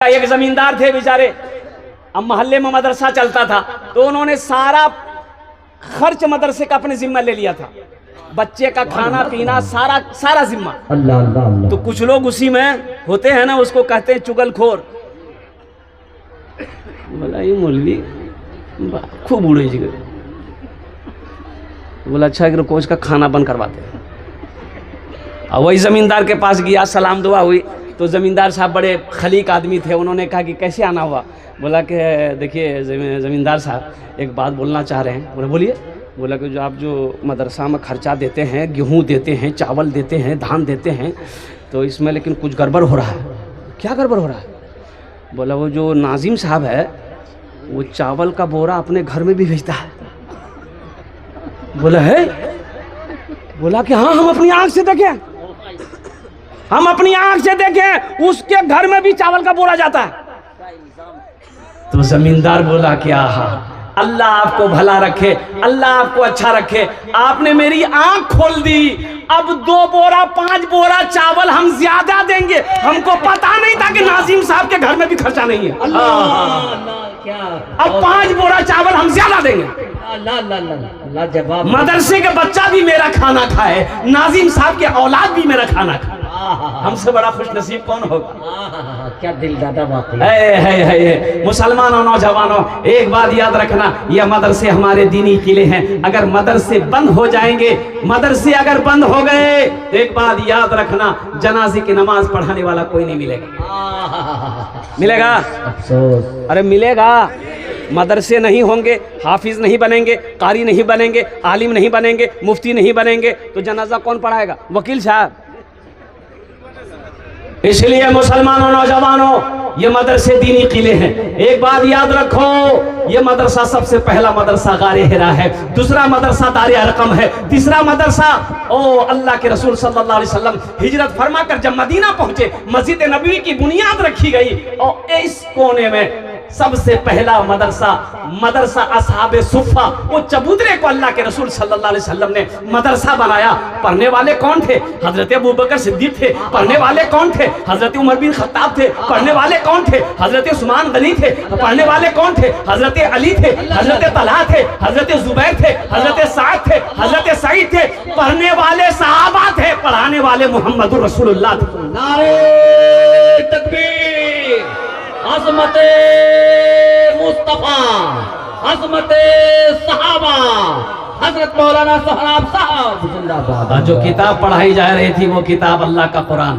एक जमींदार थे बेचारे, अब मोहल्ले में मदरसा चलता था तो उन्होंने सारा खर्च मदरसे का अपने जिम्मा ले लिया था, बच्चे का खाना पीना सारा जिम्मा। अल्लाह अल्लाह अल्लाह। तो कुछ लोग उसी में होते हैं ना, उसको कहते हैं चुगलखोर। बोला ये मौलवी खूब उड़े जी। बोला अच्छा रुको इसका खाना बंद करवाते हैं। और वही जमींदार के पास गया, सलाम दुआ हुई तो ज़मींदार साहब बड़े खलीक आदमी थे, उन्होंने कहा कि कैसे आना हुआ। बोला कि देखिए ज़मींदार साहब एक बात बोलना चाह रहे हैं। बोला बोलिए। बोला कि जो आप जो मदरसा में खर्चा देते हैं, गेहूँ देते हैं, चावल देते हैं, धान देते हैं, तो इसमें लेकिन कुछ गड़बड़ हो रहा है। क्या गड़बड़ हो रहा है? बोला वो जो नाजिम साहब है वो चावल का बोरा अपने घर में भी भेजता है। बोला है? बोला कि हाँ हम अपनी आँख से देखें, हम अपनी आंख से देखें, उसके घर में भी चावल का बोरा जाता है। तो जमींदार बोला कि आहा अल्लाह आपको भला रखे, अल्लाह आपको अच्छा रखे, आपने मेरी आंख खोल दी। अब 2 बोरा 5 बोरा चावल हम ज्यादा देंगे। हमको पता नहीं था कि नाजिम साहब के घर में भी खर्चा नहीं है। अब 5 बोरा चावल हम ज्यादा देंगे। जवाब मदरसे के बच्चा भी मेरा खाना खाए, नाजिम साहब के औलाद भी मेरा खाना खाए। हमसे बड़ा खुश नसीब कौन होगा? क्या दिलदादा बात है। मुसलमानों, नौजवानों, एक बात याद रखना, यह मदरसे हमारे दीनी किले हैं। अगर मदरसे बंद हो जाएंगे, मदरसे अगर बंद हो गए तो एक बात याद रखना, जनाजे की नमाज पढ़ाने वाला कोई नहीं मिलेगा। मिलेगा? अफसोस। अरे मिलेगा। मदरसे नहीं होंगे, हाफिज नहीं बनेंगे, कारी नहीं बनेंगे, आलिम नहीं बनेंगे, मुफ्ती नहीं बनेंगे, तो जनाजा कौन पढ़ाएगा? वकील साहब। इसलिए मुसलमानों, नौजवानों, ये मदरसे दीनी किले हैं। एक बात याद रखो, ये मदरसा सबसे पहला मदरसा गारे हिरा है, दूसरा मदरसा दारे अरकम है, तीसरा मदरसा अल्लाह के रसूल सल्लल्लाहु अलैहि वसल्लम हिजरत फरमाकर जब मदीना पहुंचे, मस्जिद नबवी की बुनियाद रखी गई और इस कोने में सबसे पहला मदरसा असहाबे सुफ़ा, वो चबूतरे को अल्लाह के रसूल सल्लल्लाहु अलैहि वसल्लम ने मदरसा बनाया। पढ़ने वाले कौन थे? हजरत अबू बकर सिद्दीक थे। पढ़ने वाले कौन थे? हजरत उमर बिन खत्ताब थे। पढ़ने वाले कौन थे? हजरत उस्मान गनी थे। पढ़ने वाले कौन थे? हजरत अली थे, हजरत तलहा थे, हजरत जुबैर थे, हजरत साद थे, हजरत सईद थे। पढ़ने वाले सहाबा थे, पढ़ाने वाले मोहम्मद रसूलुल्लाह थे। नारे तकबीर, अज़मते मुस्तफा, अज़मते सहाबा, हजरत मौलाना सोहराब साहब जिंदाबाद। जो किताब पढ़ाई जा रही थी वो किताब अल्लाह का कुरान।